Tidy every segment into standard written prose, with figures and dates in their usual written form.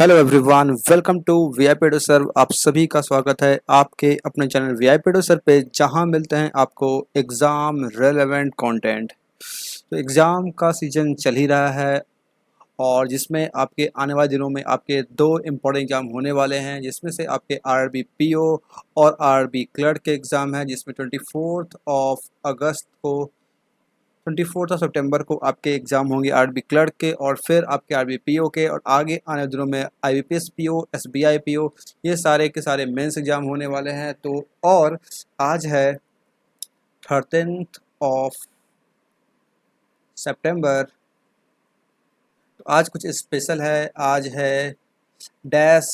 Hello everyone, welcome to VIP sir. आप सभी का स्वागत है आपके अपने चैनल वीआईपी सर पे, जहां मिलते हैं आपको एग्ज़ाम रेलेवेंट कंटेंट। तो एग्ज़ाम का सीज़न चल ही रहा है और जिसमें आपके आने वाले दिनों में आपके दो इम्पोर्टेंट एग्ज़ाम होने वाले हैं, जिसमें से आपके आरआरबी पीओ और आरआरबी क्लर्क के एग्ज़ाम हैं, जिसमें 24 सितंबर को आपके एग्ज़ाम होंगे आरआरबी क्लर्क के, और फिर आपके आरआरबी पीओ के, और आगे आने वाले दिनों में आईबीपीएस पीओ, एसबीआई पीओ, ये सारे के सारे मेंस एग्ज़ाम होने वाले हैं। तो और आज है 13 सितंबर। तो आज कुछ स्पेशल है, आज है डैश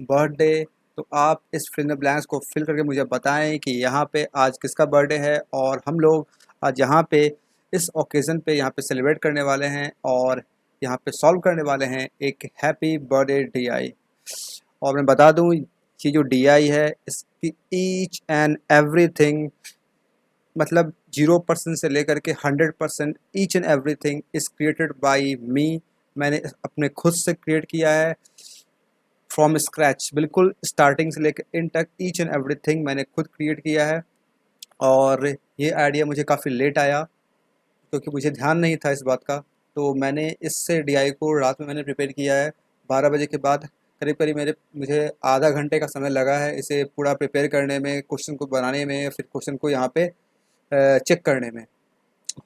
बर्थडे। तो आप इस फिल इन द ब्लैंक्स को फिल करके मुझे बताएं कि यहाँ पे आज किसका बर्थडे है, और हम लोग आज यहाँ पे इस ओकेज़न पे यहाँ पे सेलिब्रेट करने वाले हैं और यहाँ पे सॉल्व करने वाले हैं एक हैप्पी बर्थडे डीआई। और मैं बता दूँ कि जो डीआई है इसकी ईच एंड एवरीथिंग, मतलब 0% से लेकर के 100% each and everything is created by me. मैंने अपने खुद से क्रिएट किया है फ्रॉम स्क्रैच, बिल्कुल स्टार्टिंग से लेकर इन तक ईच एंड एवरीथिंग मैंने खुद क्रिएट किया है। और ये आइडिया मुझे काफ़ी लेट आया क्योंकि मुझे ध्यान नहीं था इस बात का। तो मैंने इससे डीआई को रात में मैंने प्रिपेयर किया है 12 बजे के बाद। करीब करीब मुझे आधा घंटे का समय लगा है इसे पूरा प्रिपेयर करने में, क्वेश्चन को बनाने में, फिर क्वेश्चन को यहाँ पे चेक करने में।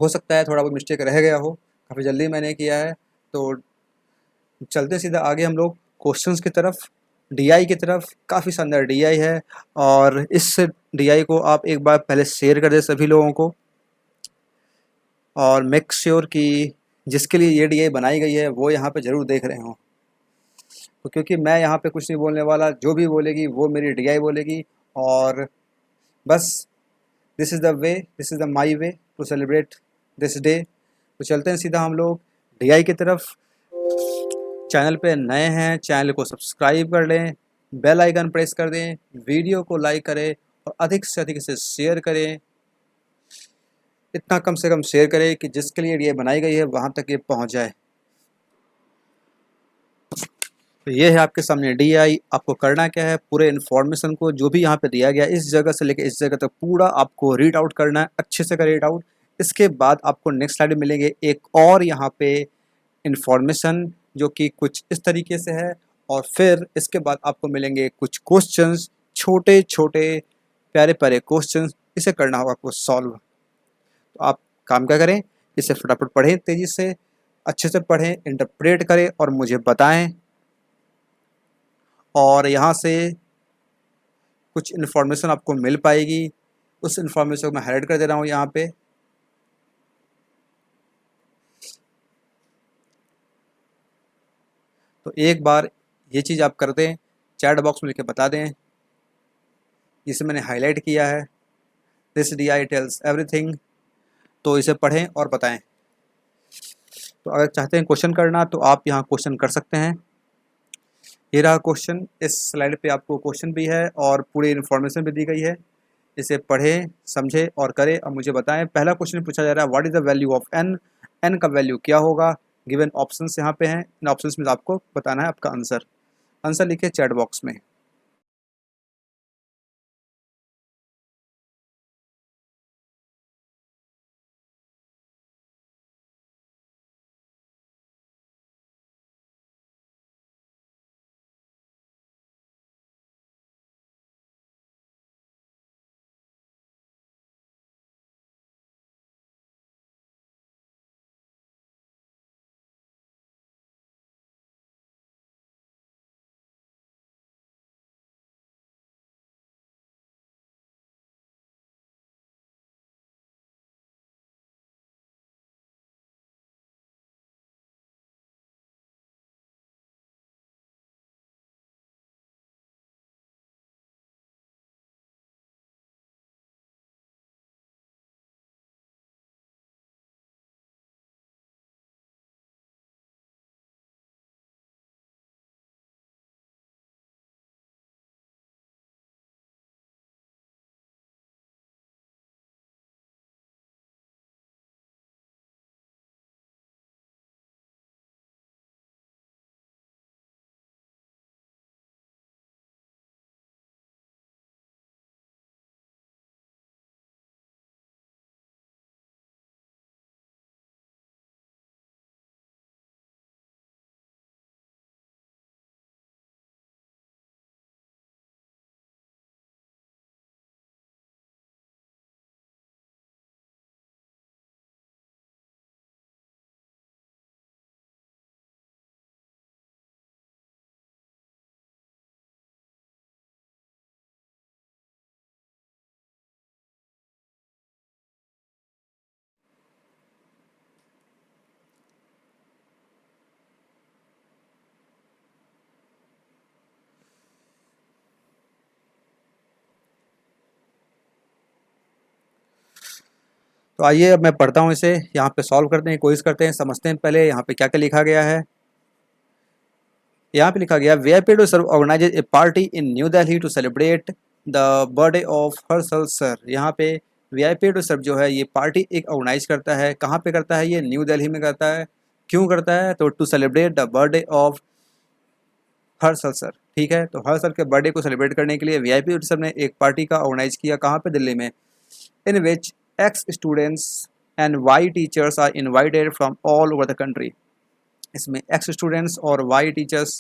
हो सकता है थोड़ा बहुत मिस्टेक रह गया हो, काफ़ी जल्दी मैंने किया है। तो चलते सीधा आगे हम लोग क्वेश्चंस की तरफ, डीआई की तरफ। काफ़ी शानदार डीआई है और इस डीआई को आप एक बार पहले शेयर कर दें सभी लोगों को, और मेक श्योर कि जिसके लिए ये डीआई बनाई गई है वो यहाँ पे ज़रूर देख रहे हों। तो क्योंकि मैं यहाँ पे कुछ नहीं बोलने वाला, जो भी बोलेगी वो मेरी डीआई बोलेगी। और बस this is the way, this is the my way to celebrate this day. तो चलते हैं सीधा हम लोग डीआई की तरफ। चैनल पे नए हैं, चैनल को सब्सक्राइब कर लें, बेल आइकन प्रेस कर दें, वीडियो को लाइक करें और अधिक से अधिक इसे शेयर करें। इतना कम से कम शेयर करें कि जिसके लिए ये बनाई गई है वहाँ तक ये पहुँच जाए। तो ये है आपके सामने डीआई। आपको करना क्या है, पूरे इन्फॉर्मेशन को जो भी यहाँ पे दिया गया इस जगह से लेकर इस जगह तक पूरा आपको रीड आउट करना है, अच्छे से कर रीड आउट। इसके बाद आपको नेक्स्ट स्लाइड में मिलेंगे एक और यहाँ पे इन्फॉर्मेशन जो कि कुछ इस तरीके से है, और फिर इसके बाद आपको मिलेंगे कुछ क्वेश्चंस, छोटे छोटे प्यारे प्यारे क्वेश्चंस। इसे करना होगा आपको सॉल्व। तो आप काम क्या करें, इसे फटाफट पढ़ें, तेज़ी से अच्छे से पढ़ें, इंटरप्रेट करें और मुझे बताएं। और यहाँ से कुछ इन्फॉर्मेशन आपको मिल पाएगी, उस इन्फॉर्मेशन को मैं हाईलाइट कर दे रहा हूँ यहाँ पे। तो एक बार ये चीज़ आप कर दें, चैट बॉक्स में लिख के बता दें जिसे मैंने हाईलाइट किया है, this D I tells everything. तो इसे पढ़ें और बताएं। तो अगर चाहते हैं क्वेश्चन करना तो आप यहाँ क्वेश्चन कर सकते हैं। ये रहा क्वेश्चन, इस स्लाइड पे आपको क्वेश्चन भी है और पूरी इन्फॉर्मेशन भी दी गई है। इसे पढ़ें, समझें और करें और मुझे बताएं। पहला क्वेश्चन पूछा जा रहा है, what is the value of N. N का वैल्यू क्या होगा। गिवन ऑप्शंस यहाँ पे हैं, इन ऑप्शंस में आपको बताना है आपका आंसर। आंसर लिखिए चैट बॉक्स में। तो आइए अब मैं पढ़ता हूँ इसे, यहाँ पे सॉल्व करते हैं, कोशिश करते हैं, समझते हैं पहले यहाँ पे क्या क्या लिखा गया है। यहाँ पे लिखा गया VIP to serve organize a party in New Delhi to celebrate the birthday of Harshal sir. यहाँ पे वीआईपी टू सर्व जो है ये पार्टी एक ऑर्गेनाइज करता है, कहाँ पे करता है, ये न्यू दिल्ली में करता है। क्यों करता है, तो to celebrate the birthday of Harshal sir. ठीक है, तो हर्षल के बर्थडे को सेलिब्रेट करने के लिए वीआईपी टू सर्व ने एक पार्टी का ऑर्गेनाइज किया, कहाँ पे, दिल्ली में। In which X students and Y teachers are invited from all over the country. इसमें एक्स स्टूडेंट्स और वाई टीचर्स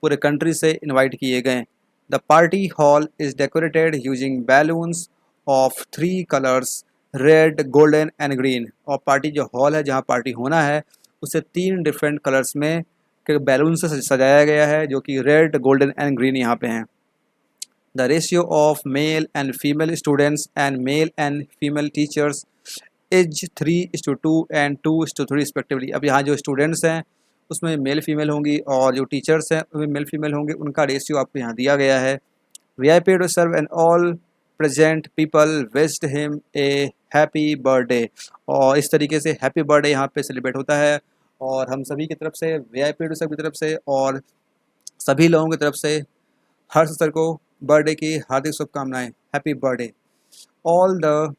पूरे कंट्री से इनवाइट किए गए। The party hall is decorated using balloons of 3 colours, red, golden and green. और party जो hall है जहाँ पार्टी होना है उसे 3 डिफरेंट कलर्स में के बैलून से सजाया गया है, जो कि रेड, गोल्डन एंड ग्रीन यहाँ पे हैं। The ratio of male and female students and mail and female teachers is 3:2 and 2:3 respectively. अब यहाँ जो स्टूडेंट्स हैं उसमें मेल फीमेल होंगी और जो टीचर्स हैं उसमें मेल फीमेल होंगे, उनका रेशियो आपको यहाँ दिया गया है। VIP to serve and all present people wished him a happy birthday. और इस तरीके से हैप्पी बर्थडे यहाँ पे सेलिब्रेट होता है, और हम सभी की तरफ से, वीआईपी टू सर्व की तरफ से और सभी लोगों की तरफ से हर्ष सर को बर्थडे की हार्दिक शुभकामनाएं, happy birthday. All the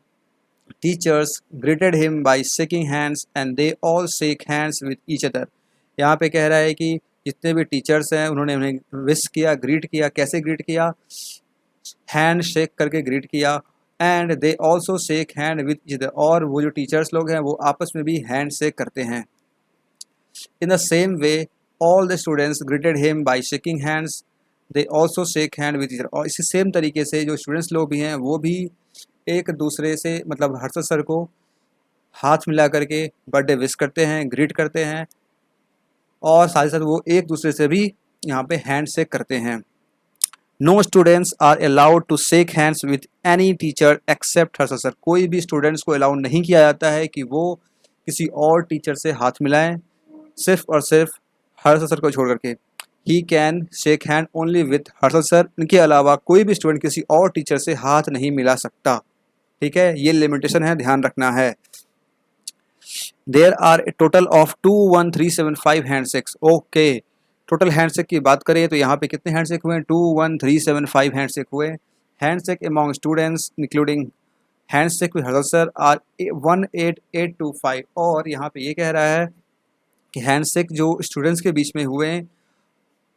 teachers greeted him by shaking hands and they all shake hands with each other. यहाँ पे कह रहा है कि जितने भी टीचर्स हैं उन्होंने उन्हें विश किया, ग्रीट किया। कैसे ग्रीट किया, हैंड शेक करके ग्रीट किया। And they also shake hand with each other, और वो जो टीचर्स लोग हैं वो आपस में भी हैंड शेक करते हैं। In the same way all the students greeted him by shaking hands, they also shake hand with each other. और इसी सेम तरीके से जो स्टूडेंट्स लोग भी हैं वो भी एक दूसरे से, मतलब हर्षद सर को हाथ मिला करके बर्थडे विश करते हैं, ग्रीट करते हैं, और साथ ही साथ वो एक दूसरे से भी यहाँ पे हैंड शेक करते हैं। No students are allowed to shake hands with any teacher except Harshad sir. कोई भी स्टूडेंट्स को अलाउ नहीं किया जाता है कि वो किसी और टीचर से हाथ मिलाएं, सिर्फ और सिर्फ हर्षद सर को छोड़ करके। He can shake hand only with Harshad sir. इनके अलावा कोई भी स्टूडेंट किसी और टीचर से हाथ नहीं मिला सकता। ठीक है, ये लिमिटेशन है, ध्यान रखना है। There are a total of 21375 handshakes. Okay, total handshake की बात करें तो यहाँ पे कितने हैंडशेक हुए हैं, 21375 हैंडशेक हुए। Handshake among students including handshake with Harshad sir are 18825। और यहाँ पे ये कह रहा है कि हैंडशेक जो स्टूडेंट्स के बीच में हुए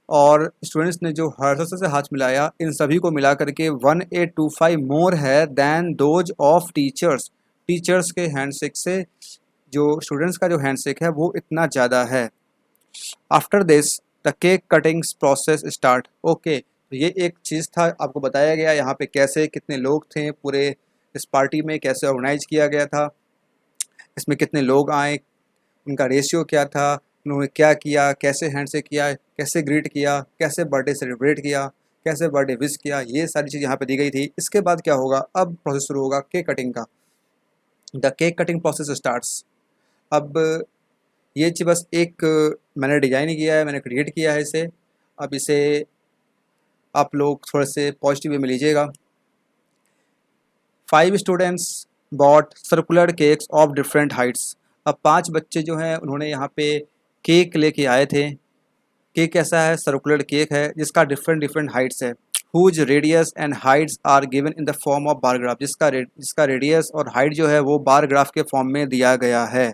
और स्टूडेंट्स ने जो हर्षद सर से हाथ मिलाया, इन सभी को मिला करके 1825 मोर है then those of teachers. Teachers के हैंडशेक से जो स्टूडेंट्स का जो हैंडशेक है वो इतना ज़्यादा है। After this the cake cuttings process start. Okay, तो ये एक चीज़ था, आपको बताया गया यहाँ पे कैसे कितने लोग थे पूरे इस पार्टी में, कैसे ऑर्गेनाइज किया गया था, इसमें कितने लोग आए, उनका रेशियो क्या था, उन्होंने क्या किया, कैसे हैंडशेक किया, कैसे ग्रीट किया, कैसे बर्थडे सेलिब्रेट किया, कैसे बर्थडे विश किया, ये सारी चीज़ यहाँ पे दी गई थी। इसके बाद क्या होगा, अब प्रोसेस शुरू होगा केक कटिंग का। The cake cutting process starts. अब ये चीज़ बस एक मैंने डिज़ाइन किया है, मैंने क्रिएट किया है इसे। अब इसे आप लोग थोड़े से पॉजिटिव वे में लीजिएगा। 5 students bought circular cakes of different heights. अब 5 बच्चे जो हैं उन्होंने यहाँ पे केक लेके आए थे। केक कैसा है, सर्कुलर केक है जिसका डिफरेंट हाइट्स है। Whose radius and heights are given in the form of bar graph. जिसका रेडियस और हाइट जो है वो बार ग्राफ के फॉर्म में दिया गया है।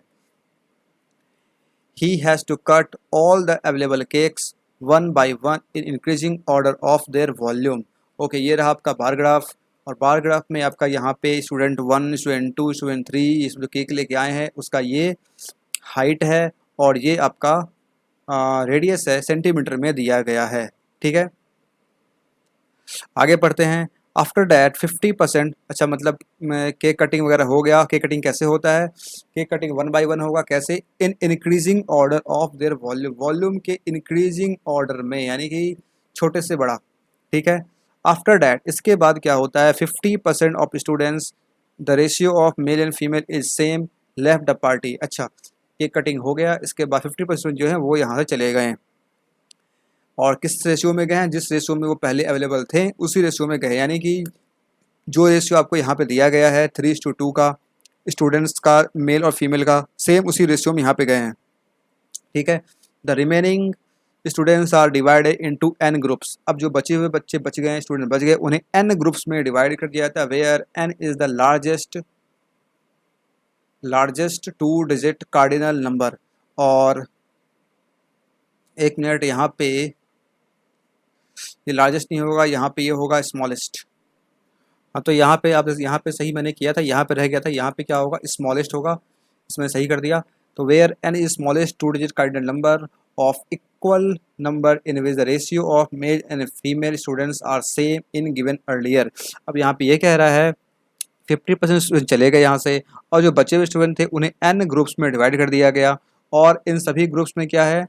He has to cut all the available cakes one by one in increasing order of their volume. Okay, ये रहा आपका बार ग्राफ, और बार ग्राफ में आपका यहाँ पे स्टूडेंट 1, स्टूडेंट 2, स्टूडेंट 3 इस जो केक लेके आए हैं उसका ये हाइट है और ये आपका रेडियस है, सेंटीमीटर में दिया गया है। ठीक है, आगे पढ़ते हैं। आफ्टर डैट 50%, अच्छा मतलब केक कटिंग वगैरह हो गया। केक कटिंग कैसे होता है, केक कटिंग 1 by 1 होगा। कैसे, इन increasing order of their volume. Volume के इंक्रीजिंग ऑर्डर में, यानी कि छोटे से बड़ा। ठीक है, आफ्टर डैट इसके बाद क्या होता है, 50% of students the ratio of male and female is same left the party. अच्छा, केक कटिंग हो गया, इसके बाद 50% जो है वो यहाँ से चले गए, और किस रेशियो में गए हैं, जिस रेशियो में वो पहले अवेलेबल थे उसी रेशियो में गए। यानी कि जो रेशियो आपको यहाँ पे दिया गया है 3:2 का, स्टूडेंट्स का, मेल और फीमेल का, सेम उसी रेशियो में यहाँ पे गए हैं। ठीक है। The remaining students are divided into n groups. अब जो बचे हुए बच्चे बच गए हैं, स्टूडेंट बच गए, उन्हें एन ग्रुप्स में डिवाइड कर दिया जाता है, where n is the largest two digit cardinal number. और एक मिनट, यहाँ पे ये लार्जेस्ट नहीं होगा, यहाँ पे ये होगा स्मॉलेस्ट। हाँ, तो यहाँ पे आप, यहाँ पे सही मैंने किया था, यहाँ पे रह गया था, यहाँ पे क्या होगा, स्मॉलेस्ट होगा, इसमें सही कर दिया। तो where n is smallest two digit cardinal number of equal number in which the ratio of male and female students are same in given earlier. अब यहाँ पे ये कह रहा है 50% स्टूडेंट चले गए यहाँ से, और जो बचे हुए स्टूडेंट थे उन्हें एन ग्रुप्स में डिवाइड कर दिया गया, और इन सभी ग्रुप्स में क्या है,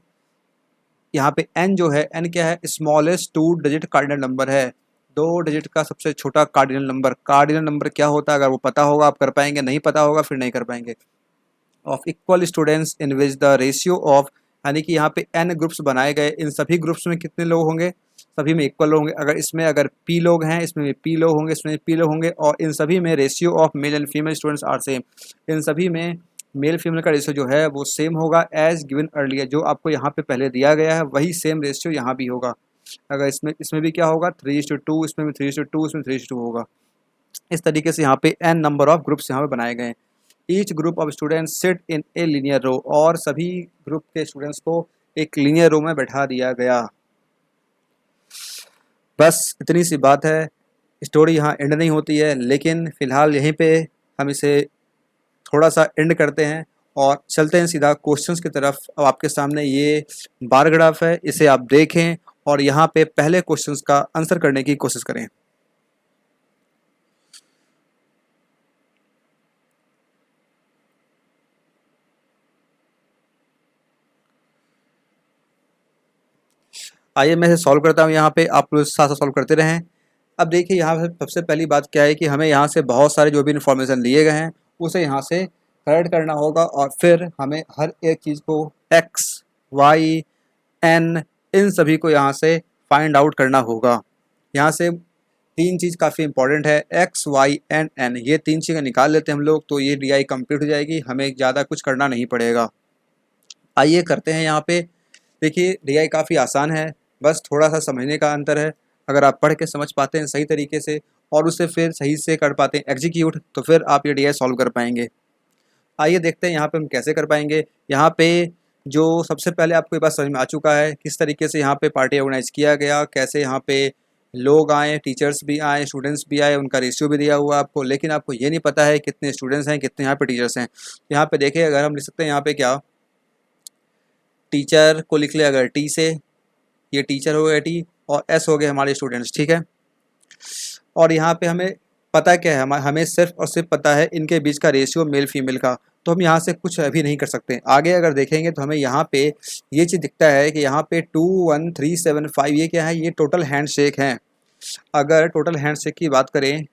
यहाँ पे एन जो है, एन क्या है, smallest two digit cardinal number है, 2 डिजिट का सबसे छोटा कार्डिनल नंबर। कार्डिनल नंबर क्या होता है, अगर वो पता होगा आप कर पाएंगे, नहीं पता होगा फिर नहीं कर पाएंगे। Of equal students in which the ratio of, यानी कि यहाँ पे एन ग्रुप्स बनाए गए, इन सभी ग्रुप्स में कितने लोग होंगे, सभी में इक्वल होंगे। अगर पी लोग हैं, इसमें भी पी लोग होंगे, इसमें भी पी लोग होंगे, और इन सभी में ratio of male and female students are same. इन सभी में मेल फीमेल का रेशियो जो है वो सेम होगा एज गिवन अर्लियर, जो आपको यहाँ पे पहले दिया गया है वही सेम रेशियो यहाँ भी होगा। अगर इसमें भी क्या होगा, 3:2, इसमें भी 3:2, इसमें 3:2 होगा। इस तरीके से यहाँ पे n नंबर ऑफ ग्रुप्स यहाँ पे बनाए गए हैं। Each group of students sit in a linear row, और सभी ग्रुप के स्टूडेंट्स को एक लीनियर रो में बैठा दिया गया। बस इतनी सी बात है। स्टोरी यहाँ एंड नहीं होती है, लेकिन फ़िलहाल यहीं पे हम इसे थोड़ा सा एंड करते हैं और चलते हैं सीधा क्वेश्चंस की तरफ। अब आपके सामने ये बार ग्राफ है, इसे आप देखें और यहाँ पे पहले क्वेश्चंस का आंसर करने की कोशिश करें। आइए मैं इसे सॉल्व करता हूँ, यहाँ पे आप लोग साथ साथ सॉल्व करते रहें। अब देखिए यहाँ पे सबसे पहली बात क्या है कि हमें यहाँ से बहुत सारे जो भी इन्फॉर्मेशन लिए गए हैं उसे यहाँ से करेक्ट करना होगा, और फिर हमें हर एक चीज़ को एक्स, वाई, एन, इन सभी को यहाँ से फाइंड आउट करना होगा। यहाँ से तीन चीज़ काफ़ी इंपॉर्टेंट है, एक्स, वाई एंड एन, ये तीन चीज़ें निकाल लेते हैं हम लोग तो ये डीआई कंप्लीट हो जाएगी, हमें ज़्यादा कुछ करना नहीं पड़ेगा। आइए करते हैं। यहाँ पे देखिए डीआई काफ़ी आसान है, बस थोड़ा सा समझने का अंतर है। अगर आप पढ़ के समझ पाते हैं सही तरीके से और उसे फिर सही से कर पाते हैं एग्जीक्यूट, तो फिर आप ये डीआई सॉल्व कर पाएंगे। आइए देखते हैं यहाँ पे हम कैसे कर पाएंगे। यहाँ पे जो सबसे पहले आपको ये बात समझ में आ चुका है किस तरीके से यहाँ पे पार्टी ऑर्गेनाइज किया गया, कैसे यहाँ पे लोग आए, टीचर्स भी आए, स्टूडेंट्स भी आए, उनका रेशियो भी दिया हुआ आपको, लेकिन आपको ये नहीं पता है कितने स्टूडेंट्स हैं, कितने यहाँ पे टीचर्स हैं। यहाँ पे देखिए, अगर हम लिख सकते हैं यहाँ पे क्या, टीचर को लिख ले अगर टी से, ये टीचर हो गया टी, और एस हो गए हमारे स्टूडेंट्स। ठीक है। और यहाँ पे हमें पता क्या है, हमें सिर्फ और सिर्फ पता है इनके बीच का रेशियो मेल फीमेल का, तो हम यहाँ से कुछ अभी नहीं कर सकते। आगे अगर देखेंगे तो हमें यहाँ पे ये चीज़ दिखता है कि यहाँ पे 21375 ये क्या है, ये टोटल हैंड शेक हैं। अगर टोटल हैंड शेक की बात करें,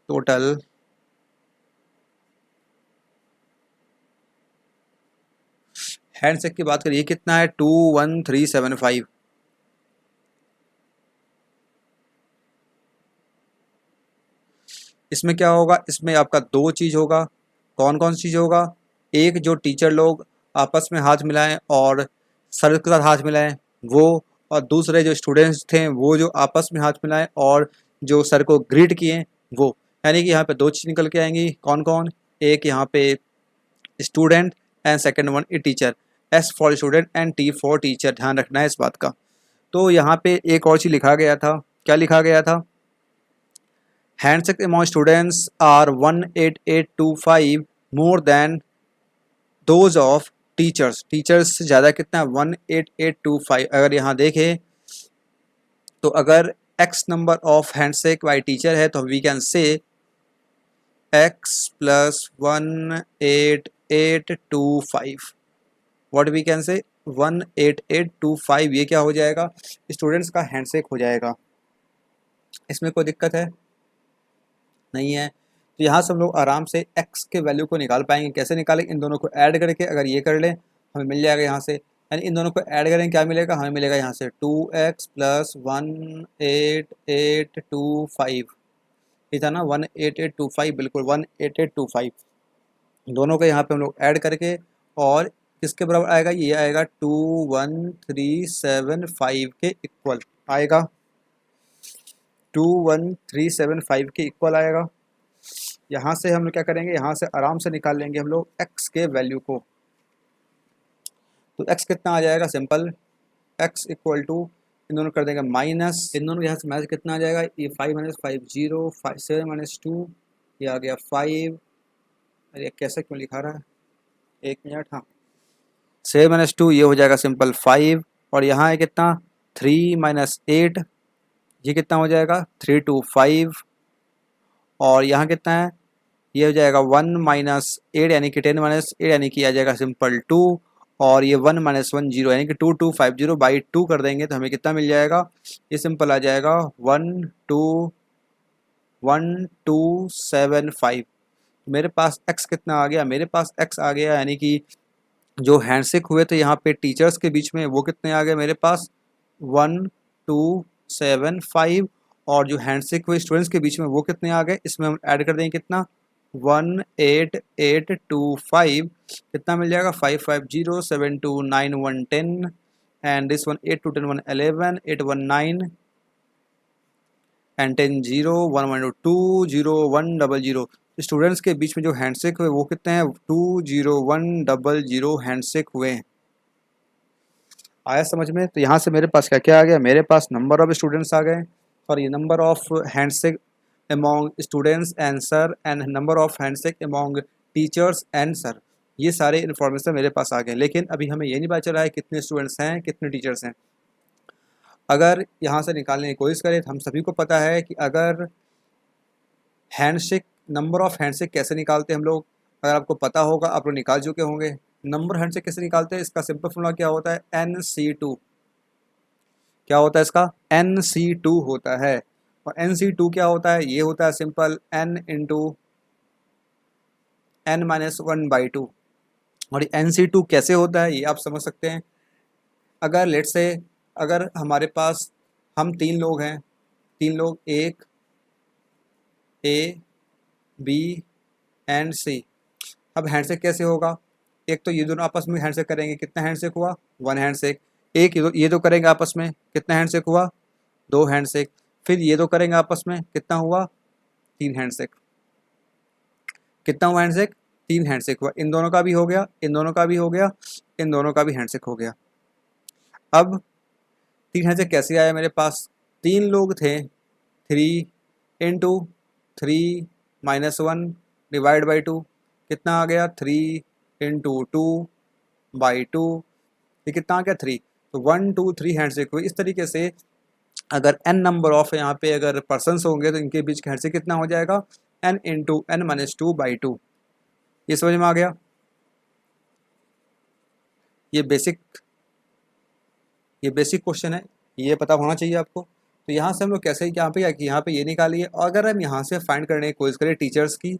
टोटल हैंड शेक की बात करें, ये कितना है, 21375। इसमें क्या होगा, इसमें आपका दो चीज़ होगा। कौन कौन सी चीज़ होगा, एक जो टीचर लोग आपस में हाथ मिलाएं और सर के साथ हाथ मिलाएं वो, और दूसरे जो स्टूडेंट्स थे वो जो आपस में हाथ मिलाएं और जो सर को ग्रीट किए वो। यानी कि यहाँ पे दो चीज़ निकल के आएंगी। कौन कौन, एक यहाँ पे student and second one a teacher, S for student and T for teacher, ध्यान रखना है इस बात का। तो यहाँ पे एक और चीज़ लिखा गया था, क्या लिखा गया था, handshake among students are 18825 more than those of teachers. Teachers से ज़्यादा कितना है, 18825। अगर यहाँ देखें तो अगर x number of handshake by teacher है तो we can say x plus 18825, what we can say 18825, ये क्या हो जाएगा, स्टूडेंट्स का हैंडशेक हो जाएगा। इसमें कोई दिक्कत है नहीं है। तो यहाँ से हम लोग आराम से x के वैल्यू को निकाल पाएंगे। कैसे निकालेंगे, इन दोनों को ऐड करके, अगर ये कर लें हमें मिल जाएगा यहाँ से, यानी इन दोनों को ऐड करें क्या मिलेगा, हमें मिलेगा यहाँ से 2x प्लस 18825, ये था ना 18825, बिल्कुल 18825। दोनों को यहाँ पे हम लोग ऐड करके, और किसके बराबर आएगा, ये आएगा 21375 के इक्वल आएगा, 21375 के इक्वल आएगा। यहाँ से हम लोग क्या करेंगे, यहाँ से आराम से निकाल लेंगे हम लोग x के वैल्यू को। तो x कितना आ जाएगा, सिंपल x इक्वल टू, इन दोनों कर देंगे माइनस, इन दोनों यहाँ से माइनस कितना आ जाएगा, ये 5 माइनस 5 0, 7 माइनस 2, ये आ गया 5। अरे कैसे क्यों लिखा रहा है, एक मिनट, हाँ 7 माइनस 2 ये हो जाएगा सिंपल 5, और यहाँ है कितना 3 माइनस 8, ये कितना हो जाएगा 3 2 5, और यहाँ कितना है, ये हो जाएगा 1 माइनस 8 यानी कि 10 माइनस 8 यानी कि आ जाएगा सिंपल 2, और ये 1 माइनस 1 0 यानी कि 2250 बाई 2 कर देंगे तो हमें कितना मिल जाएगा, ये सिंपल आ जाएगा 12275। मेरे पास x कितना आ गया, मेरे पास x आ गया, यानी कि जो हैंडशेक हुए थे यहाँ पे टीचर्स के बीच में वो कितने आ गए मेरे पास 1275, और जो हैंडशेक हुए स्टूडेंट्स के बीच में वो कितने आ गए, इसमें हम ऐड कर देंगे कितना 18825, कितना मिल जाएगा 550 729 110, and this one 8 2 10 1 11 819 and 10 0 1 1 2 0 1 00। Students के बीच में जो हैंडशेक हुए वो कितने हैं 20100 हैंडशेक हुए हैं। आया समझ में। तो यहाँ से मेरे पास क्या क्या आ गया, मेरे पास नंबर ऑफ स्टूडेंट्स आ गए, और ये number of handshake among students and sir, and number of handshake among teachers and sir, ये सारे इन्फॉर्मेशन मेरे पास आ गए। लेकिन अभी हमें ये नहीं पता चला है कितने स्टूडेंट्स हैं कितने टीचर्स हैं। अगर यहाँ से निकालने की कोशिश करें तो हम सभी को पता है कि अगर हैंडशेक, नंबर ऑफ हैंडशेक कैसे निकालते हैं हम लोग, अगर आपको पता होगा आप लोग निकाल चुके होंगे। नंबर हैंडशेक कैसे निकालते हैं, इसका सिंपल फॉर्मूला क्या होता है, NC2। क्या होता है इसका, NC2 होता है। और NC2 क्या होता है, ये होता है सिंपल N इंटू N-1/2। और ये NC2 कैसे होता है ये आप समझ सकते हैं। अगर लेट से, अगर हमारे पास हम 3 लोग हैं, 3 लोग, एक A B एंड C। अब हैंडशेक कैसे होगा, एक तो ये दोनों आपस में हैंडशेक करेंगे, कितना हैंडशेक हुआ 1 हैंडशेक। एक ये दो करेंगे आपस में, कितना हैंडशेक हुआ 2 हैंडशेक। फिर ये दो करेंगे आपस में, कितना हुआ 3 हैंडशेक। कितना हुआ हैंडशेक 3 हैंडशेक हुआ। इन दोनों का भी हो गया, इन दोनों का भी हो गया, इन दोनों का भी हैंडशेक हो गया। अब 3 हैंडशेक कैसे आया मेरे पास, 3 लोग थे, 3 इंटू 3 माइनस 1 डिवाइड बाई 2, कितना आ गया 3 इंटू 2/2, ये कितना आ गया 3। तो 1 2 3 हैंडशेक हुए। इस तरीके से अगर n नंबर ऑफ यहाँ पे अगर पर्सनस होंगे तो इनके बीच का हैंडशेक कितना हो जाएगा n इंटू n-2/2। ये समझ में आ गया। ये बेसिक क्वेश्चन है, ये पता होना चाहिए आपको। तो यहाँ से हम लोग कैसे यहाँ पे यहाँ पे ये निकालिए। अगर हम यहाँ से फाइंड करने की कोशिश करें टीचर्स की,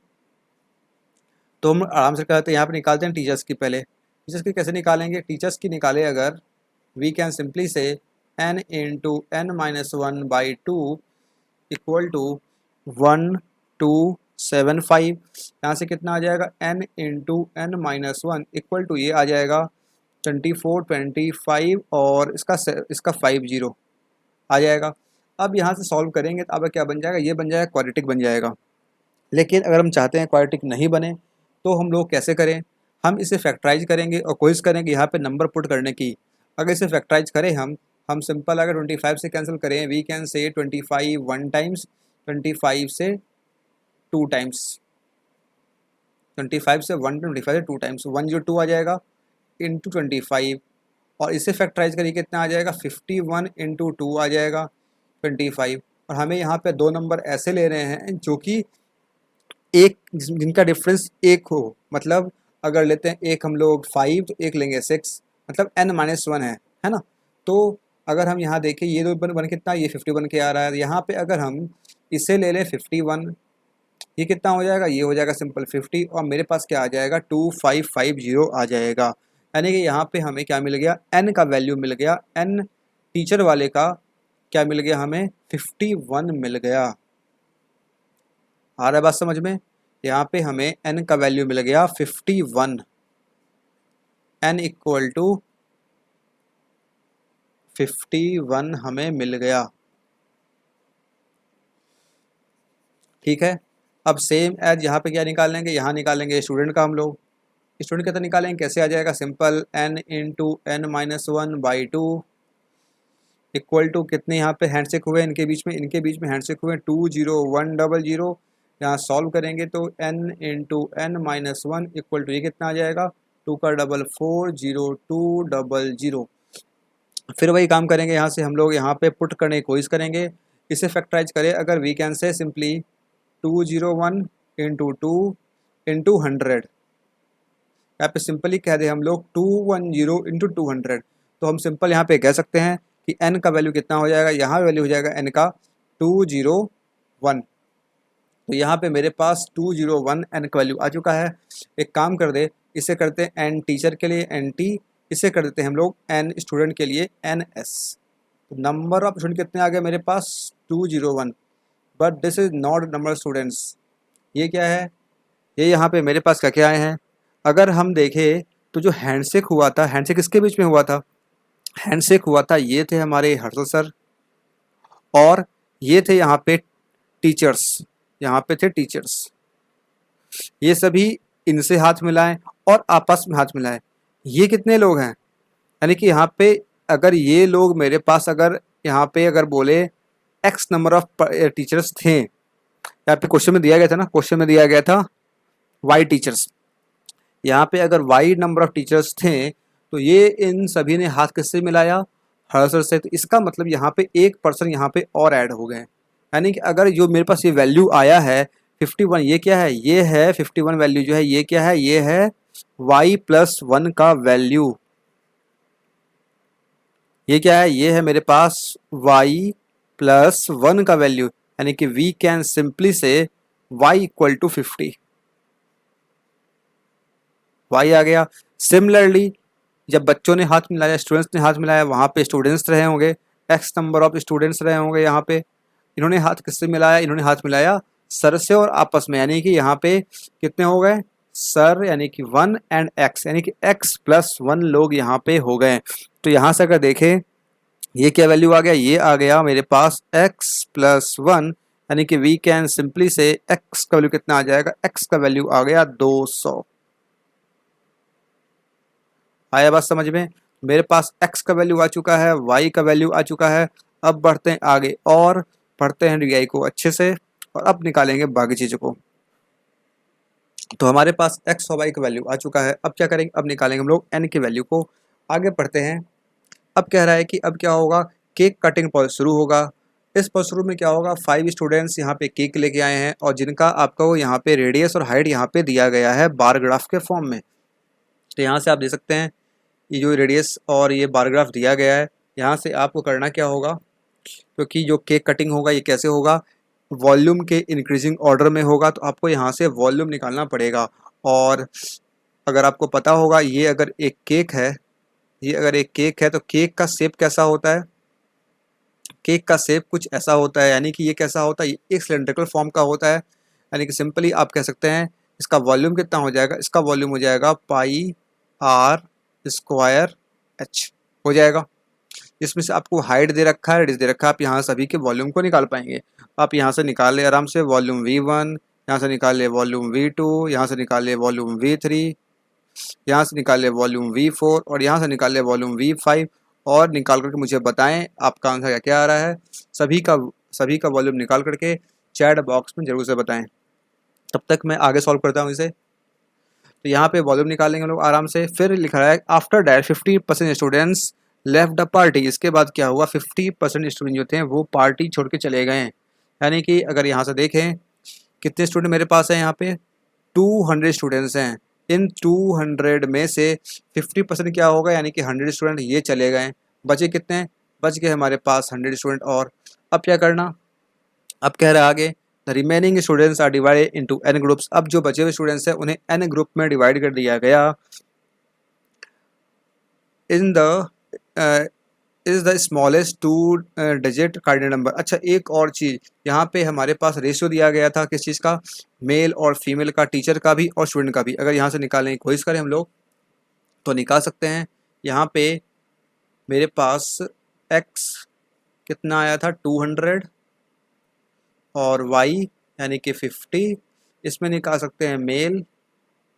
तो हम आराम से कहते हैं यहाँ पे निकालते हैं टीचर्स की। पहले टीचर्स की कैसे निकालेंगे, टीचर्स की निकाले अगर, we can simply say n into n-1/2 equal to 1275। यहाँ से कितना आ जाएगा n into n-1 equal to, ये आ जाएगा 2425, और इसका 50 आ जाएगा। अब यहाँ से सॉल्व करेंगे तो अब क्या बन जाएगा, ये बन जाएगा क्वाड्रेटिक बन जाएगा। लेकिन अगर हम चाहते हैं क्वाड्रेटिक नहीं बने तो हम लोग कैसे करें, हम इसे फैक्टराइज करेंगे और कोशिश करेंगे यहाँ पे नंबर पुट करने की। अगर इसे फैक्टराइज करें हम सिंपल अगर 25 से कैंसिल करें, वी कैन से 25 1 टाइम्स, 25 से 2 टाइम्स, 25 से 1, 25 से 2 टाइम्स, 102 आ जाएगा इंटू 25, और इसे फैक्टराइज करिए कितना आ जाएगा 51 इंटू 2 आ जाएगा 25। और हमें यहाँ पे 2 नंबर ऐसे ले रहे हैं जो कि एक जिनका डिफरेंस 1 हो, मतलब अगर लेते हैं एक हम लोग 5 तो एक लेंगे 6, मतलब n-1 है ना। तो अगर हम यहाँ देखें ये 2 बन कितना, ये 51 के आ रहा है। यहाँ पे अगर हम इसे ले लें 51, ये कितना हो जाएगा, ये हो जाएगा सिंपल 50, और मेरे पास क्या आ जाएगा 2550 आ जाएगा। यानी कि यहाँ पे हमें क्या मिल गया, n का वैल्यू मिल गया, n टीचर वाले का क्या मिल गया, हमें 51 मिल गया। आ रहा है बात समझ में? यहाँ पे हमें n का वैल्यू मिल गया 51, n इक्वल टू 51 हमें मिल गया। ठीक है, अब सेम एज यहाँ पे क्या निकालेंगे, यहाँ निकालेंगे स्टूडेंट का हम लोग। स्टूडेंट कितना निकालेंगे, कैसे आ जाएगा, simple n into n minus 1/2 equal to कितने यहाँ पे हैंडशेक हुए इनके बीच में हैंडशेक हुए 20100। यहाँ सॉल्व करेंगे तो n into n minus 1 equal to ये कितना आ जाएगा, 2 का डबल 40200। फिर वही काम करेंगे, यहाँ से हम लोग यहाँ पे पुट करने की कोशिश करेंगे, इसे फैक्टराइज करें अगर we can say simply 201 into 2 into 100। यहाँ पे सिंपली कह दे हम लोग 210 इंटू 200, तो हम सिंपल यहाँ पे कह सकते हैं कि n का वैल्यू कितना हो जाएगा, यहाँ वैल्यू हो जाएगा n का 201। तो यहाँ पे मेरे पास 201 n का वैल्यू आ चुका है। एक काम कर दे, इसे करते हैं n टीचर के लिए nt, इसे कर देते हैं हम लोग n स्टूडेंट के लिए ns। तो नंबर ऑफ स्टूडेंट कितने आ गए मेरे पास 201, but this is not number students. ये क्या है, ये यहाँ पे मेरे पास क्या क्या आए हैं। अगर हम देखें तो जो हैंडशेक हुआ था, हैंडशेक किसके बीच में हुआ था, हैंडशेक हुआ था ये थे हमारे हर्षल सर, और ये थे यहाँ पे टीचर्स, यहाँ पे थे टीचर्स। ये सभी इनसे हाथ मिलाएं और आपस में हाथ मिलाएं। ये कितने लोग हैं, यानी कि यहाँ पे अगर ये लोग मेरे पास अगर यहाँ पे अगर बोले x नंबर ऑफ टीचर्स थे, यहाँ पे क्वेश्चन में दिया गया था ना, क्वेश्चन में दिया गया था y टीचर्स। यहाँ पे अगर y नंबर ऑफ टीचर्स थे तो ये इन सभी ने हाथ किससे मिलाया, हर्षल से। तो इसका मतलब यहाँ पे एक पर्सन यहाँ पे और ऐड हो गए, यानी कि अगर जो मेरे पास ये वैल्यू आया है 51, ये क्या है, ये है 51 वैल्यू जो है, ये क्या है, ये है y प्लस 1 का वैल्यू। ये क्या है, ये है मेरे पास y प्लस 1 का वैल्यू, यानी कि वी कैन सिंपली से y इक्वल टू 50, y आ गया। सिमिलरली जब बच्चों ने हाथ मिलाया, स्टूडेंट्स ने हाथ मिलाया, वहाँ पे स्टूडेंट्स रहे होंगे, x नंबर ऑफ स्टूडेंट्स रहे होंगे यहाँ पे। इन्होंने हाथ किससे मिलाया, इन्होंने हाथ मिलाया सर से और आपस में, यानी कि यहाँ पे कितने हो गए, सर यानी कि 1 एंड x, यानी कि x प्लस 1 लोग यहाँ पे हो गए। तो यहाँ से अगर देखें ये क्या वैल्यू आ गया, ये आ गया मेरे पास x प्लस 1, यानी कि वी कैन सिंपली से x का वैल्यू कितना आ जाएगा, x का वैल्यू आ गया 200। आया बात समझ में? मेरे पास x का वैल्यू आ चुका है, y का वैल्यू आ चुका है। अब बढ़ते हैं आगे और पढ़ते हैं डी को अच्छे से, और अब निकालेंगे बाकी चीज़ों को। तो हमारे पास x और y का वैल्यू आ चुका है। अब क्या करेंगे, अब निकालेंगे हम लोग n की वैल्यू को। आगे पढ़ते हैं। अब कह रहा है कि अब क्या होगा, केक कटिंग प्रोसेस शुरू होगा। इस प्रोसेस शुरू में क्या होगा, 5 स्टूडेंट्स यहाँ पे केक लेके आए हैं, और जिनका आपका वो यहाँ पे रेडियस और हाइट यहाँ पे दिया गया है बार ग्राफ के फॉर्म में। तो यहाँ से आप देख सकते हैं ये जो रेडियस और ये बार ग्राफ दिया गया है। यहाँ से आपको करना क्या होगा, क्योंकि जो केक कटिंग होगा ये कैसे होगा, वॉल्यूम के इंक्रीजिंग ऑर्डर में होगा, तो आपको यहाँ से वॉल्यूम निकालना पड़ेगा। और अगर आपको पता होगा, ये अगर एक केक है, ये अगर एक केक है तो केक का शेप कैसा होता है, केक का शेप कुछ ऐसा होता है, यानी कि ये कैसा होता है, ये एक सिलेंड्रिकल फॉर्म का होता है। यानी कि सिंपली आप कह सकते हैं इसका वॉल्यूम कितना हो जाएगा, इसका वॉल्यूम हो जाएगा पाई आर स्क्वायर एच हो जाएगा। इसमें से आपको हाइट दे रखा है, रेडियस दे रखा है, आप यहाँ सभी के वॉल्यूम को निकाल पाएंगे। आप यहाँ से निकाल ले आराम से वॉल्यूम V1, यहाँ से निकाल ले वॉल्यूम V2, यहाँ से निकाल ले वॉल्यूम V3, यहाँ से निकाल ले वॉल्यूम V4, और यहाँ से निकाल ले वॉल्यूम V5, और निकाल करके मुझे बताएं आपका आंसर क्या क्या आ रहा है। सभी का वॉल्यूम निकाल करके चैट बॉक्स में जरूर से बताएं। तब तक मैं आगे सॉल्व करता हूँ इसे। तो यहाँ पे वॉल्यूम निकालेंगे लोग आराम से। फिर लिखा है after that 50% students left the party. इसके बाद क्या हुआ, 50% स्टूडेंट जो थे वो पार्टी छोड़ के चले गए। यानी कि अगर यहाँ से देखें कितने स्टूडेंट मेरे पास हैं, यहाँ पे 200 स्टूडेंट्स हैं। इन 200 में से 50% क्या होगा, यानी कि 100 स्टूडेंट ये चले गए। बचे कितने, बच गए हमारे पास 100 स्टूडेंट। और अब क्या करना, अब कह रहा है आगे the remaining students are divided into n groups. अब जो बचे हुए स्टूडेंट्स हैं उन्हें n ग्रुप में डिवाइड कर दिया गया। In the is the smallest two digit cardinal number. अच्छा, एक और चीज़, यहाँ पे हमारे पास रेशियो दिया गया था किस चीज़ का, मेल और फीमेल का, टीचर का भी और स्टूडेंट का भी। अगर यहाँ से निकालने की कोशिश करें हम लोग तो निकाल सकते हैं। यहाँ पे मेरे पास x कितना आया था 200 और y यानी कि 50। इसमें निकाल सकते हैं मेल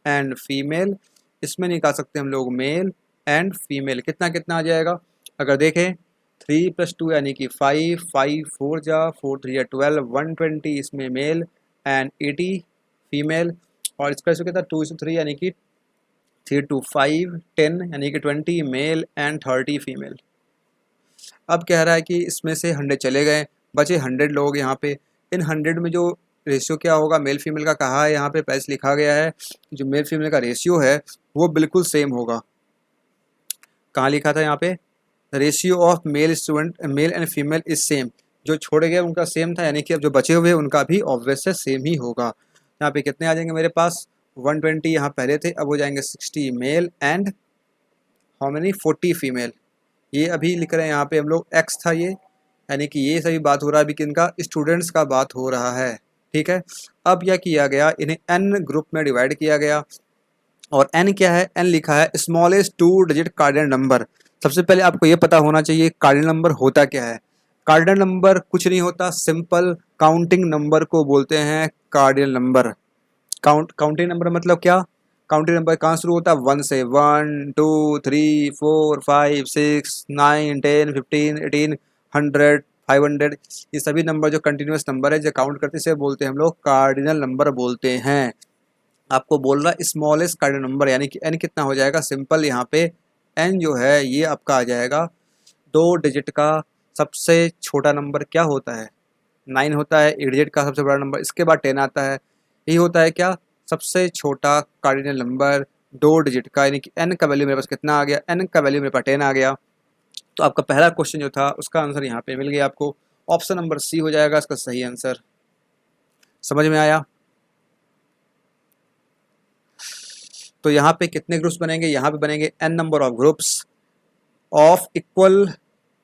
एंड फीमेल, इसमें निकाल सकते हैं हम लोग मेल एंड फीमेल। कितना कितना आ जाएगा अगर देखें, 3 + 2 यानी कि 5, 5 4 जा 4 3 12, 120 इसमें मेल एंड 80 फीमेल। और इसका रेशियो कितना 2:3 यानी कि 3 to 5 10 यानी कि 20 मेल एंड 30 फीमेल। अब कह रहा है कि इसमें से 100 चले गए, बचे 100 लोग। यहाँ पे इन 100 में जो रेशियो क्या होगा मेल फीमेल का कहा है, यहाँ पे पहले लिखा गया है जो मेल फीमेल का रेशियो है वो बिल्कुल सेम होगा। कहाँ लिखा था यहाँ पे, ratio of male student mail and female is same. जो छोड़े गए उनका सेम था, यानी कि अब जो बचे हुए उनका भी ऑब्वियस से सेम ही होगा। यहाँ पे कितने आ जाएंगे मेरे पास, 120 यहाँ पहले थे, अब हो जाएंगे 60 male and how many 40 female. ये अभी लिख रहे हैं यहाँ पे हम लोग एक्स था ये, यानी कि ये सभी बात हो रहा है अभी किनका, स्टूडेंट्स का बात हो रहा है। ठीक है, अब यह किया गया, इन्हें एन ग्रुप में डिवाइड किया गया और एन क्या है, एन लिखा है स्मॉलेस्ट 2 डिजिट कार्डिनल नंबर। सबसे पहले आपको ये पता होना चाहिए कार्डिनल नंबर होता क्या है। कार्डिनल नंबर कुछ नहीं होता, सिंपल काउंटिंग नंबर को बोलते हैं कार्डिनल नंबर। काउंटिंग नंबर मतलब क्या, काउंटिंग नंबर कहाँ शुरू होता है, 1 से, 1 2 3 4 5 6 9 10 15 18 100 500। ये सभी नंबर जो कंटिन्यूस नंबर है जो काउंट करते से बोलते हैं हम लोग कार्डिनल नंबर बोलते हैं। आपको बोल रहा है स्मॉलेस्ट कार्डिनल नंबर, यानी कि एन कितना हो जाएगा, सिंपल यहाँ पे एन जो है ये आपका आ जाएगा 2 डिजिट का सबसे छोटा नंबर क्या होता है, 9 होता है। 1 डिजिट का सबसे बड़ा नंबर, इसके बाद 10 आता है। यही होता है क्या, सबसे छोटा कार्डिनल नंबर 2 डिजिट का, यानी कि एन का वैल्यू मेरे पास कितना आ गया, एन का वैल्यू मेरे पास 10 आ गया। तो आपका पहला क्वेश्चन जो था उसका आंसर यहाँ पे मिल गया आपको, ऑप्शन नंबर सी हो जाएगा इसका सही आंसर। समझ में आया। तो यहाँ पे कितने ग्रुप्स बनेंगे, यहाँ पे बनेंगे n number of groups of equal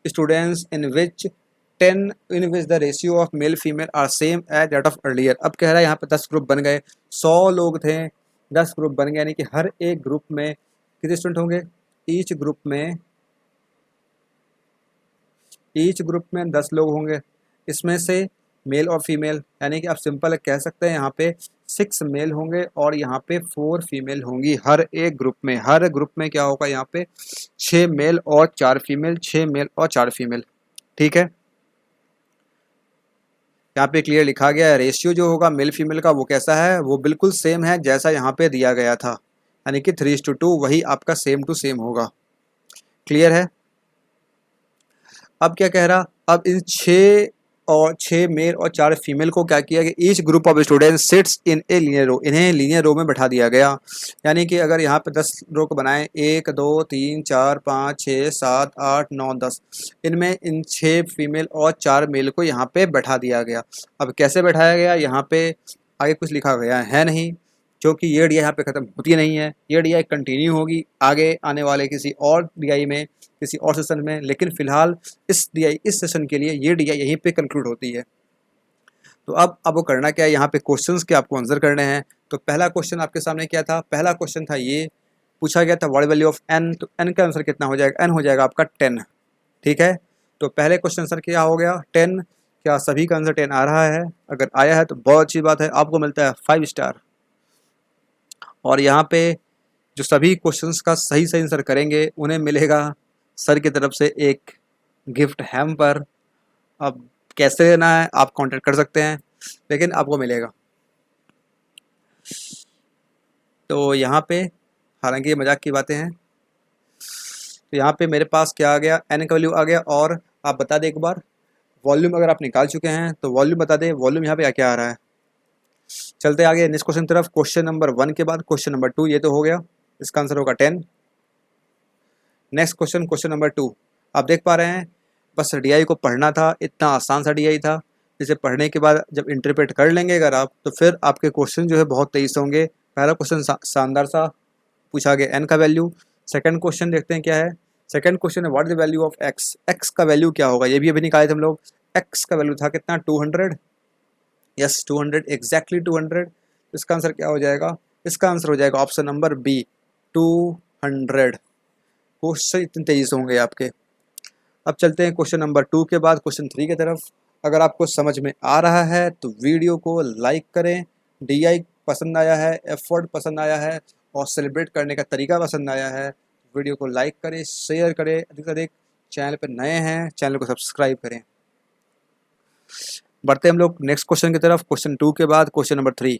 students in which the ratio of male female are same as that of earlier. अब कह रहा है यहाँ पे 10 ग्रुप बन गए, 100 लोग थे, 10 ग्रुप बन गए, यानी कि हर एक ग्रुप में कितने स्टूडेंट होंगे, ईच ग्रुप में 10 लोग होंगे। इसमें से मेल और फीमेल, यानी कि आप सिंपल कह सकते हैं यहाँ पे 6 मेल होंगे और यहाँ पे 4 फीमेल होंगी हर एक ग्रुप में। हर ग्रुप में क्या होगा, यहाँ पे 6 मेल और 4 फीमेल, 6 मेल और 4 फीमेल। ठीक है, यहाँ पे क्लियर लिखा गया है रेशियो जो होगा मेल फीमेल का वो कैसा है, वो बिल्कुल सेम है जैसा यहाँ पे दिया गया था, यानी कि 3:2 वही आपका सेम टू सेम होगा। क्लियर है। अब क्या कह रहा, अब इन 6 मेल और 4 फीमेल को क्या किया गया, each group of student sits in a linear row, इन्हें लीनियर रो में बैठा दिया गया। यानी कि अगर यहाँ पे 10 रो को बनाएं, 1 2 3 4 5 6 7 8 9 10, इनमें इन 6 फीमेल और 4 मेल को यहाँ पे बैठा दिया गया। अब कैसे बैठाया गया, यहाँ पे आगे कुछ लिखा गया है नहीं, क्योंकि ये डी आई यहाँ पे ख़त्म होती नहीं है, ये डी आई कंटिन्यू होगी आगे आने वाले किसी और डी आई में, किसी और सेशन में, लेकिन फिलहाल इस डी आई इस सेशन के लिए ये डी आई यहीं पे कंक्लूड होती है। तो अब वो करना क्या है, यहाँ पे क्वेश्चंस के आपको आंसर करने हैं। तो पहला क्वेश्चन आपके सामने क्या था, पहला क्वेश्चन था ये पूछा गया था व्हाट वैल्यू ऑफ एन, तो एन का आंसर कितना हो जाएगा, एन हो जाएगा आपका 10। ठीक है, तो पहले क्वेश्चन आंसर क्या हो गया 10। क्या सभी का आंसर 10 आ रहा है, अगर आया है तो बहुत अच्छी बात है, आपको मिलता है 5 स्टार। और यहाँ पे जो सभी क्वेश्चंस का सही सही आंसर करेंगे उन्हें मिलेगा सर की तरफ से एक गिफ्ट हैम्पर। अब कैसे लेना है आप कांटेक्ट कर सकते हैं, लेकिन आपको मिलेगा। तो यहाँ पे हालांकि ये मजाक की बातें हैं, तो यहाँ पे मेरे पास क्या आ गया, एन का वैल्यू आ गया। और आप बता दें एक बार वॉल्यूम, अगर आप निकाल चुके हैं तो वॉल्यूम बता दें, वॉल्यूम यहाँ पे क्या आ रहा है। चलते आगे नेक्स्ट क्वेश्चन तरफ, क्वेश्चन नंबर 1 के बाद क्वेश्चन नंबर 2, ये तो हो गया, इसका आंसर होगा 10। नेक्स्ट क्वेश्चन, क्वेश्चन नंबर 2, आप देख पा रहे हैं बस डीआई को पढ़ना था, इतना आसान सा डीआई था। इसे पढ़ने के बाद जब इंटरप्रेट कर लेंगे अगर आप, तो फिर आपके क्वेश्चन जो है बहुत तेज होंगे। पहला क्वेश्चन शानदार सा पूछा गया एन का वैल्यू। सेकंड क्वेश्चन देखते हैं क्या है, सेकंड क्वेश्चन है what is the value of x, x का वैल्यू क्या होगा, ये भी अभी निकाले थे हम लोग। एक्स का वैल्यू था कितना 200, यस 200 एग्जैक्टली 200। इसका आंसर क्या हो जाएगा, इसका आंसर हो जाएगा ऑप्शन नंबर बी 200। क्वेश्चन इतने तेजी से होंगे आपके। अब चलते हैं क्वेश्चन नंबर 2 के बाद क्वेश्चन 3 की तरफ। अगर आपको समझ में आ रहा है तो वीडियो को लाइक करें, DI पसंद आया है, एफर्ट पसंद आया है और सेलिब्रेट करने का तरीका पसंद आया है, वीडियो को लाइक करें, शेयर करें अधिक से अधिक। चैनल पर नए हैं चैनल को सब्सक्राइब करें। बढ़ते हम लोग नेक्स्ट क्वेश्चन की तरफ। क्वेश्चन 2 के बाद क्वेश्चन नंबर 3।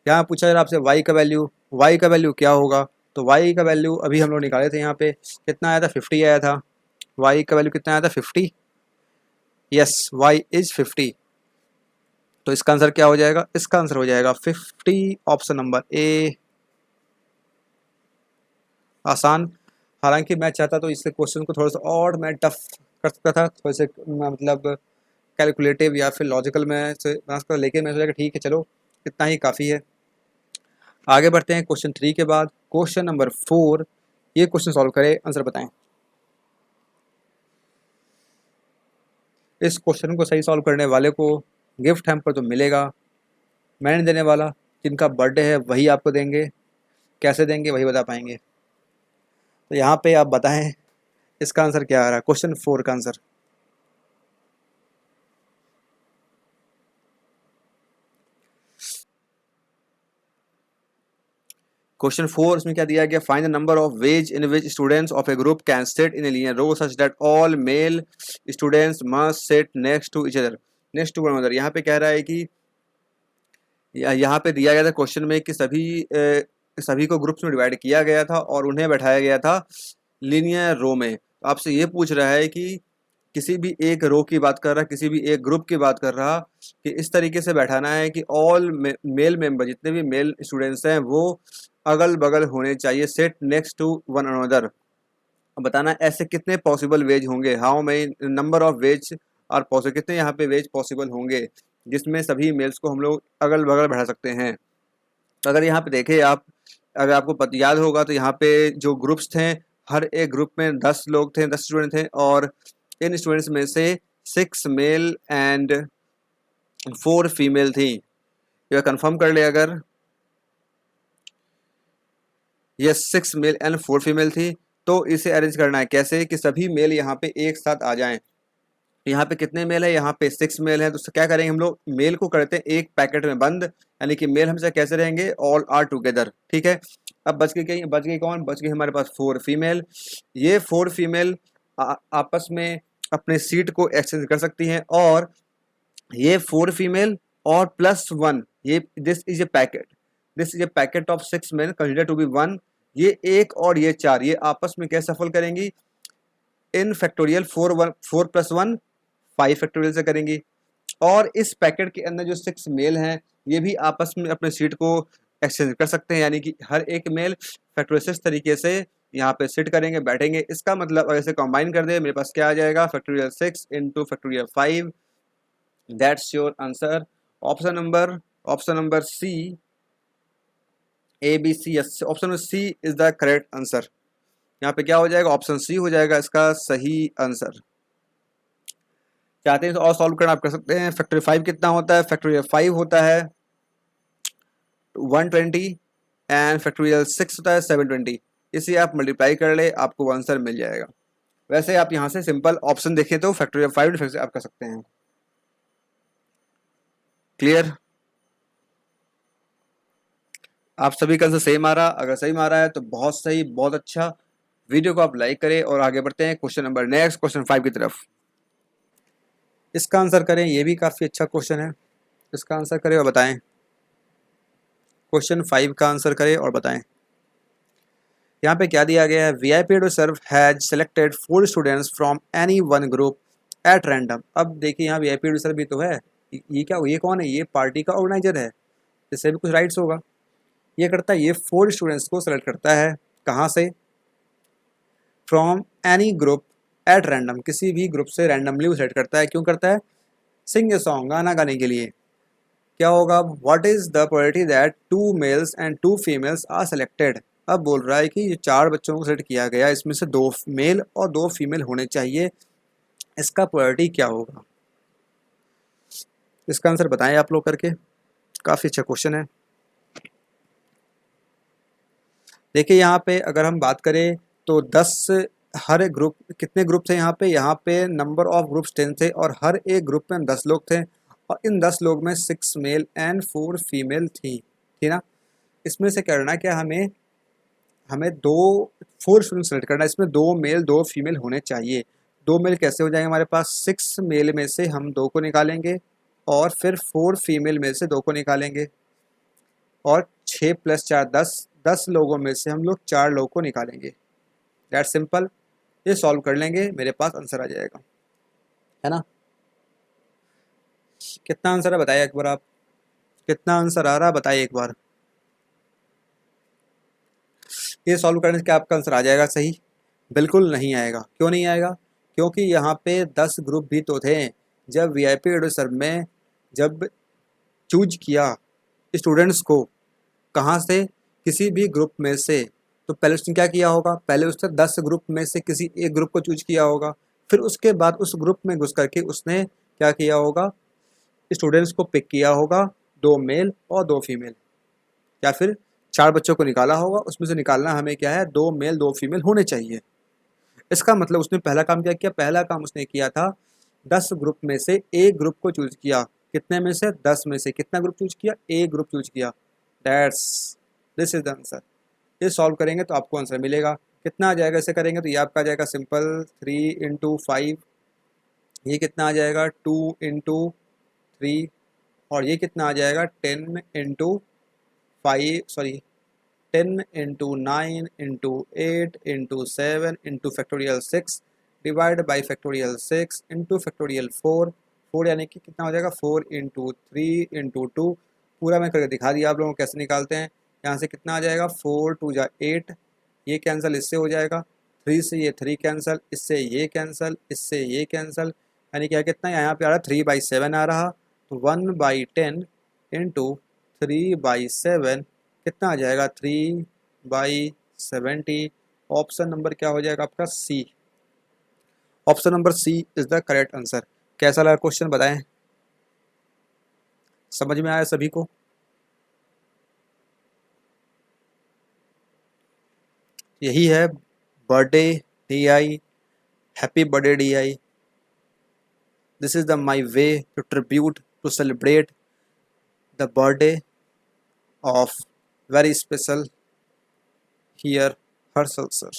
यहाँ पूछा जा रहा आपसे y का वैल्यू, y का वैल्यू क्या होगा। तो y का वैल्यू अभी हम लोग निकाले थे, यहाँ पे कितना आया था 50 आया था। y का वैल्यू कितना आया था 50, यस y इज 50। तो इसका आंसर क्या हो जाएगा, इसका आंसर हो जाएगा 50, ऑप्शन नंबर ए। आसान, हालांकि मैं चाहता तो इसके क्वेश्चन को थोड़ा सा और मैं टफ कर सकता था, थोड़े से मतलब कैलकुलेटिव या फिर लॉजिकल में से बना सकता, लेकिन मैं सोचा कि ठीक है चलो इतना ही काफ़ी है। आगे बढ़ते हैं क्वेश्चन 3 के बाद क्वेश्चन नंबर 4। ये क्वेश्चन सॉल्व करें, आंसर बताएं। इस क्वेश्चन को सही सॉल्व करने वाले को गिफ्ट हैम्पर तो मिलेगा, मैं नहीं देने वाला, जिनका बर्थडे है वही आपको देंगे। कैसे देंगे वही बता पाएंगे। तो यहाँ पे आप बताएं इसका आंसर क्या आ रहा है, क्वेश्चन 4 का आंसर। क्वेश्चन 4 इसमें क्या दिया गया, find the number of ways in which students of a group can sit in a linear row such that all male students must sit next to each other, next to one other. यहाँ पे कह रहा है कि यहाँ पे दिया गया था क्वेश्चन में कि सभी को ग्रुप्स में डिवाइड किया गया था और उन्हें बैठाया गया था लीनियर रो में। तो आपसे ये पूछ रहा है कि किसी भी एक रो की बात कर रहा, किसी भी एक ग्रुप की बात कर रहा कि इस तरीके से बैठाना है कि ऑल मेल मेंबर, जितने भी मेल स्टूडेंट्स हैं वो अगल बगल होने चाहिए, set next to one another. बताना ऐसे कितने पॉसिबल वेज होंगे, how many number of ways are possible, कितने यहाँ पे वेज पॉसिबल होंगे जिसमें सभी मेल्स को हम लोग अगल बगल बैठा सकते हैं। तो अगर यहाँ पे देखें आप, अगर आपको याद होगा तो यहाँ पे जो ग्रुप्स थे, हर एक ग्रुप में 10 लोग थे, 10 स्टूडेंट थे और इन स्टूडेंट्स में से 6 मेल एंड 4 फीमेल थी। यह कंफर्म कर ले अगर, ये 6 मेल एंड 4 फीमेल थी। तो इसे अरेंज करना है कैसे कि सभी मेल यहाँ पे एक साथ आ जाएं। यहाँ पे कितने मेल है, यहाँ पे 6 मेल है। तो क्या करेंगे हम लोग, मेल को करते हैं एक पैकेट में बंद, यानी कि मेल हमेशा कैसे रहेंगे, ऑल आर टुगेदर। ठीक है, अब बच गई कौन, बच गई हमारे पास 4 फीमेल। ये 4 फीमेल आपस में अपने सीट को एक्सचेंज कर सकती हैं और ये 4 फीमेल और +1, ये this is a packet of 6 male consider to be 1। ये एक और ये 4, ये आपस में कैसे सफल करेंगी, इन फैक्टोरियल 4 + 1 5 फैक्टोरियल से करेंगी। और इस पैकेट के अंदर जो 6 मेल हैं ये भी आपस में अपने सीट को एक्सचेंज कर सकते हैं, यानी कि हर एक मेल फैक्टोरियल 6 तरीके से यहाँ पे सिट करेंगे, बैठेंगे। इसका मतलब अगर इसे कंबाइन कर दे मेरे पास क्या आ जाएगा, factorial 6 × factorial 5। That's your answer, option number C, ABC, option number C is the correct answer. यहाँ पे क्या हो जाएगा, ऑप्शन सी हो जाएगा इसका सही आंसर। चाहते हैं तो और सॉल्व करना आप कर सकते हैं। फैक्टोरियल 5 कितना होता है, फैक्टोरियल 5 होता है 120 एंड फैक्टोरियल 6 होता है 720। इसे आप मल्टीप्लाई कर ले, आपको आंसर मिल जाएगा। वैसे आप यहाँ से सिंपल ऑप्शन देखें तो फैक्टोरियल 5 से आप कर सकते हैं। क्लियर, आप सभी का आंसर सेम आ रहा, अगर सही आ रहा है तो बहुत सही, बहुत अच्छा। वीडियो को आप लाइक करें और आगे बढ़ते हैं क्वेश्चन 5 की तरफ। इसका आंसर करें, ये भी काफ़ी अच्छा क्वेश्चन है। इसका आंसर करें और बताएं, क्वेश्चन 5 का आंसर करें और बताएं। यहाँ पे क्या दिया गया है, VIP to serve has selected 4 students from any one group at random. अब देखिए यहाँ VIP टू सर्व भी तो है, ये क्या, ये कौन है, ये पार्टी का ऑर्गेनाइजर है, इससे भी कुछ राइट्स होगा। ये करता है, ये 4 स्टूडेंट्स को सेलेक्ट करता है, कहाँ से, from any group at random, किसी भी ग्रुप से रैंडमली वो सेलेक्ट करता है। क्यों करता है, सिंग ए सॉन्ग, गाना गाने के लिए। क्या होगा, what is the probability that 2 males and 2 females are selected. अब बोल रहा है कि ये 4 बच्चों को सेलेक्ट किया गया, इसमें से 2 मेल और 2 फीमेल होने चाहिए, इसका प्रोबेबिलिटी क्या होगा? इसका आंसर बताएं आप लोग करके, काफ़ी अच्छा क्वेश्चन है। देखिए यहाँ पे अगर हम बात करें तो 10 हर ग्रुप, कितने ग्रुप थे यहाँ पे नंबर ऑफ ग्रुप्स 10 थे और हर एक ग्रुप में 10 लोग थे और इन 10 लोग में 6 मेल एंड 4 फीमेल थी, ठीक ना। इसमें से करना क्या, हमें हमें 4 स्टूडेंट सेलेक्ट करना है, इसमें 2 मेल 2 फीमेल होने चाहिए। 2 मेल कैसे हो जाएंगे हमारे पास, 6 मेल में से हम 2 को निकालेंगे और फिर 4 फीमेल में से 2 को निकालेंगे और 6 + 4 10, 10 लोगों में से हम लोग 4 लोगों को निकालेंगे। दैट सिंपल, ये सॉल्व कर लेंगे, मेरे पास आंसर आ जाएगा, है ना। कितना आंसर है बताइए एक बार आप, कितना आंसर आ रहा है बताइए एक बार। ये सॉल्व करने से क्या आपका आंसर आ जाएगा सही? बिल्कुल नहीं आएगा। क्यों नहीं आएगा? क्योंकि यहाँ पे 10 ग्रुप भी तो थे। जब वीआईपी एडवाइजर में जब चूज किया स्टूडेंट्स को, कहाँ से, किसी भी ग्रुप में से, तो पहले उसने क्या किया होगा, पहले उसने 10 ग्रुप में से किसी एक ग्रुप को चूज किया होगा, फिर उसके बाद उस ग्रुप में घुस करके उसने क्या किया होगा, स्टूडेंट्स को पिक किया होगा, 2 मेल और 2 फीमेल, या फिर 4 बच्चों को निकाला होगा, उसमें से निकालना हमें क्या है, 2 मेल 2 फीमेल होने चाहिए। इसका मतलब उसने पहला काम क्या किया, पहला काम उसने किया था 10 ग्रुप में से एक ग्रुप को चूज किया, कितने में से, 10 में से कितना ग्रुप चूज किया, एक ग्रुप चूज किया। That's this is the answer. ये सॉल्व करेंगे तो आपको आंसर मिलेगा। कितना आ जाएगा इसे करेंगे तो ये आपका आ जाएगा सिंपल 3 × 5, ये कितना आ जाएगा 2 × 3 और ये कितना आ जाएगा 10 × 5 sorry 10 × 9 × 8 × 7 × factorial 6 divide by factorial 6 × factorial 4, 4 यानी कि कितना हो जाएगा 4 × 3 × 2, पूरा मैं करके दिखा दिया आप लोगों को कैसे निकालते हैं। यहाँ से कितना आ जाएगा 4 × 2 = 8, ये कैंसिल इससे हो जाएगा, 3 से ये 3 कैंसिल, इससे ये कैंसिल, इससे ये कैंसिल, यानी क्या कितना यहाँ पे आ रहा है 3/7 आ रहा, तो 1/10 × 3/7 कितना आ जाएगा 3/70। ऑप्शन नंबर क्या हो जाएगा आपका C, option number C is the correct answer. कैसा लगा क्वेश्चन बताएं, समझ में आया सभी को? यही है birthday DI, happy birthday DI। This is the my way to tribute to celebrate the birthday of very special here Harshal sir.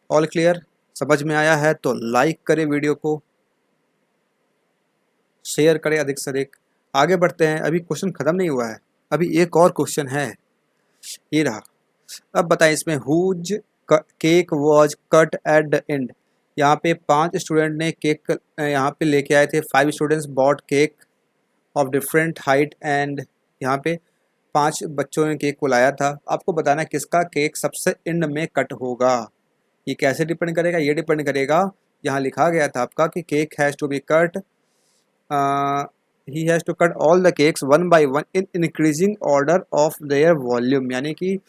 All clear, समझ में आया है तो लाइक करें वीडियो को, शेयर करें अधिक से अधिक। आगे बढ़ते हैं, अभी क्वेश्चन खत्म नहीं हुआ है, अभी एक और क्वेश्चन है, ये रहा। अब बताएं इसमें whose cake was cut at the end. यहाँ पे 5 स्टूडेंट ने केक यहाँ पे लेके आए थे, 5 students bought cake of different height and, यहाँ पे 5 बच्चों ने केक को लाया था। आपको बताना किसका केक सबसे एंड में कट होगा। ये कैसे डिपेंड करेगा, ये डिपेंड करेगा, यहाँ लिखा गया था आपका कि cake has to be cut, he has to cut all the cakes 1 by 1 in increasing order of their volume, यानी कि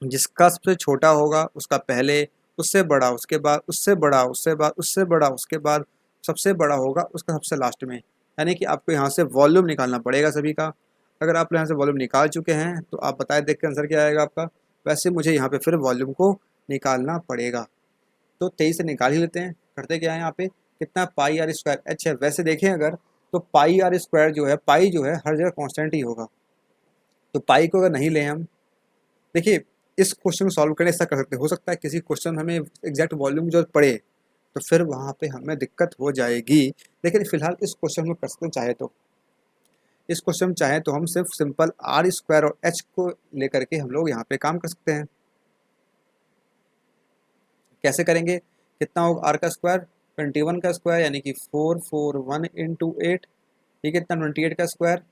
जिसका सबसे छोटा होगा उसका पहले, उससे बड़ा उसके बाद, उससे बड़ा उससे बाद, उससे बड़ा उसके बाद, सबसे बड़ा होगा उसका सबसे लास्ट में। यानी कि आपको यहाँ से वॉल्यूम निकालना पड़ेगा सभी का। अगर आप यहाँ से वॉल्यूम निकाल चुके हैं तो आप बताएं देख के आंसर क्या आएगा आपका। वैसे मुझे यहाँ पे फिर वॉल्यूम को निकालना पड़ेगा, तो 23 से निकाल ही लेते हैं। करते क्या है यहाँ पे, कितना πr²। अच्छा वैसे देखें अगर तो πr² जो है, पाई जो है हर जगह कांस्टेंट ही होगा, तो पाई को अगर नहीं लें हम, देखिए इस क्वेश्चन को सॉल्व करने ऐसा कर सकते, हो सकता है किसी क्वेश्चन हमें एग्जैक्ट वॉल्यूम जो पड़े तो फिर वहाँ पे हमें दिक्कत हो जाएगी, लेकिन फिलहाल इस क्वेश्चन में कर सकते हैं। चाहे तो इस क्वेश्चन में चाहे तो हम सिर्फ सिंपल r² और h को लेकर के हम लोग यहाँ पे काम कर सकते हैं। कैसे करेंगे, कितना होगा r का स्क्वायर 21 का स्क्वायर यानी कि 441 × 8, ये कितना 28 का स्क्वायर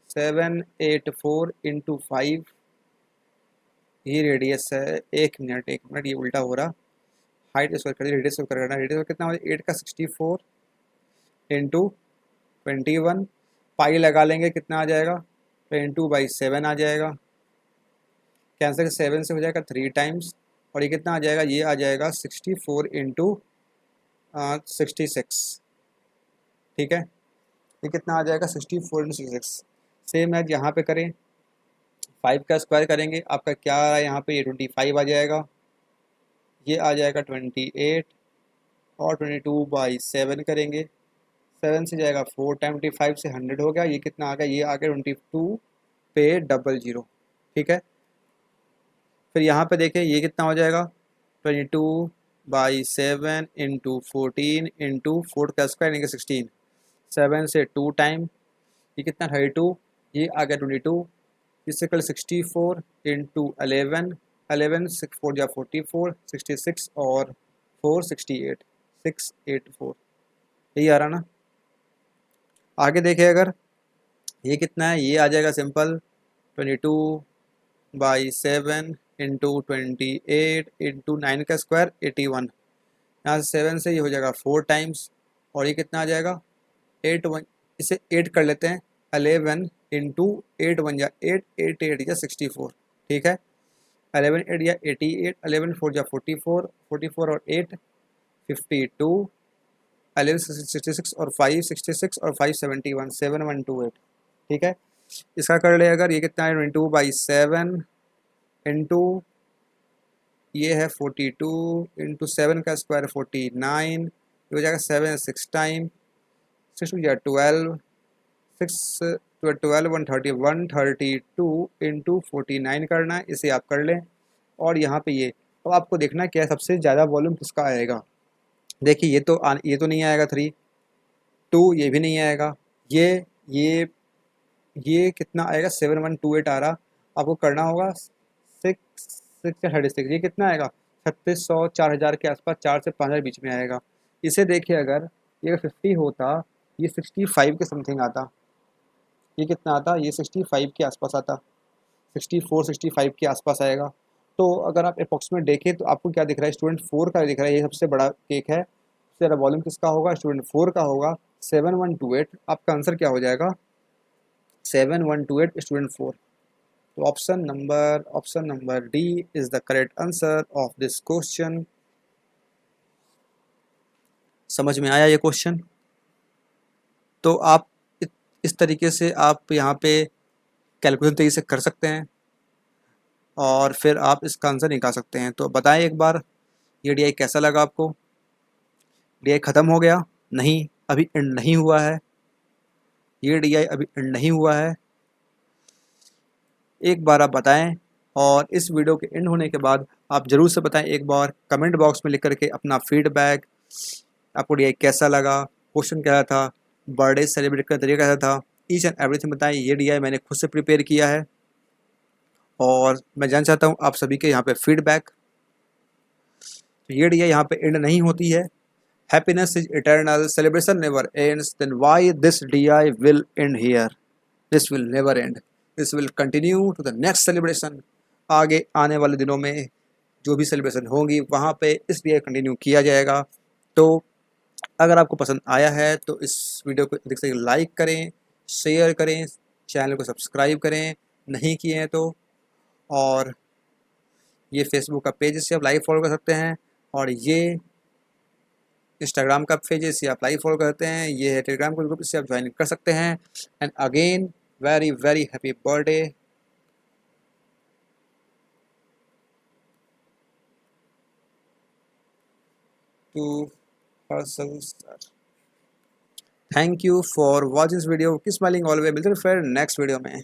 784 × 5, ये रेडियस है, एक मिनट ये उल्टा हो रहा, हाइट स्क्वायर कर रेडियस स्क्वायर करना, रेडियस कितना हो 8 का 64 × 21 पाई लगा लेंगे, कितना आ जाएगा, 22/7 आ जाएगा। कैंसिल 7 से हो जाएगा 3 टाइम्स, और ये कितना आ जाएगा, ये आ जाएगा 64 इंटू 66। ठीक है, ये कितना आ जाएगा, 64 इंटू 66। सेम है, यहाँ पे करें 5 का स्क्वायर करेंगे, आपका क्या आ रहा है यहाँ पे, ये 25 आ जाएगा, ये आ जाएगा 28, और 22/7 करेंगे, 7 से जाएगा 4 टाइम 25 से 100 हो गया, ये कितना आ गया, ये आ गया 22 पे 00। ठीक है, फिर यहाँ पे देखें ये कितना हो जाएगा, 22/7 इंटू 14 इंटू 4 का स्क्वायर यानी कि 16, 7 से 2 टाइम, ये कितना 32, ये आ गया 22, इससे कल 64 इंटू 11, 11 6 4 जा 44, 66 और 4 68, 684, यही आ रहा ना। आगे देखें अगर ये कितना है, ये आ जाएगा सिंपल 22/7 इंटू 28 इंटू 9 का स्क्वायर 81, यहाँ से 7 से ये हो जाएगा 4 टाइम्स, और ये कितना आ जाएगा 8 1, इसे 8 कर लेते हैं, 11 इंटू 8 1 जा 8, 8 8 या 64। ठीक है, 11 8 या 88, 11 4 जा 44, 44 और 8 52, 11 66 और 5 66 और 5 71, 7128। ठीक है, इसका कर ले अगर, ये कितना है 22/7 इंटू ये है 42 इंटू 7 का स्क्वायर 49, ये हो जाएगा 7 6 टाइम, 6 टू या 12, 6 12 132 इंटू 49 करना है, इसे आप कर लें। और यहाँ पे ये अब आपको देखना है क्या सबसे ज़्यादा वॉल्यूम किसका आएगा। देखिए ये तो नहीं आएगा 3, 2 ये भी नहीं आएगा, ये ये कितना आएगा 7128 आ रहा, आपको करना होगा 6 ये कितना आएगा 3600 4000 के आसपास, 4 से 5000 बीच में आएगा। इसे देखिए अगर ये 50 होता, ये 65 के समथिंग आता, ये कितना आता, ये 65 के आसपास आता, 64 65 के आसपास आएगा। तो अगर आप अप्रॉक्सीमेट देखें तो आपको क्या दिख रहा है, स्टूडेंट 4 का दिख रहा है, ये सबसे बड़ा केक है, सबसे ज़्यादा वॉल्यूम किसका होगा, स्टूडेंट 4 का होगा, 7128। आपका आंसर क्या हो जाएगा, 7128 स्टूडेंट 4। तो option number D is the correct answer of this question. समझ में आया ये क्वेश्चन। तो आप इस तरीके से आप यहाँ पे कैलकुलेशन तरीके से कर सकते हैं और फिर आप इसका आंसर निकाल सकते हैं। तो बताएं एक बार ये डीआई कैसा लगा आपको। डीआई ख़त्म हो गया? नहीं, अभी एंड नहीं हुआ है, ये डीआई अभी एंड नहीं हुआ है। एक बार आप बताएं, और इस वीडियो के एंड होने के बाद आप ज़रूर से बताएं एक बार कमेंट बॉक्स में लिख करके अपना फीडबैक, आपको डीआई कैसा लगा, क्वेश्चन क्या था, बर्थडे सेलिब्रेट का तरीका कैसा था, ईच एंड एवरीथिंग बताएं। ये डीआई मैंने खुद से प्रिपेयर किया है और मैं जानना चाहता हूँ आप सभी के यहाँ पे फीडबैक। तो ये डीआई यहाँ पे एंड नहीं होती है। Happiness is eternal, celebration never ends, then why this DI will end here? This will never end, this will continue to the next celebration. आगे आने वाले दिनों में जो भी सेलिब्रेशन होंगी वहाँ पे इस डीआई कंटिन्यू किया जाएगा। तो अगर आपको पसंद आया है तो इस वीडियो को अधिक से लाइक करें, शेयर करें, चैनल को सब्सक्राइब करें नहीं किए हैं तो, और ये फेसबुक का पेज से आप लाइव फॉलो कर सकते हैं, और ये इंस्टाग्राम का पेज है इसे आप लाइव फॉलो करते हैं, ये है टेलीग्राम का ग्रुप, इससे आप ज्वाइन कर सकते हैं। And again very very happy birthday to Harshal sir. Thank you for watching this video, keep smiling always. मिलते हैं फिर नेक्स्ट वीडियो में।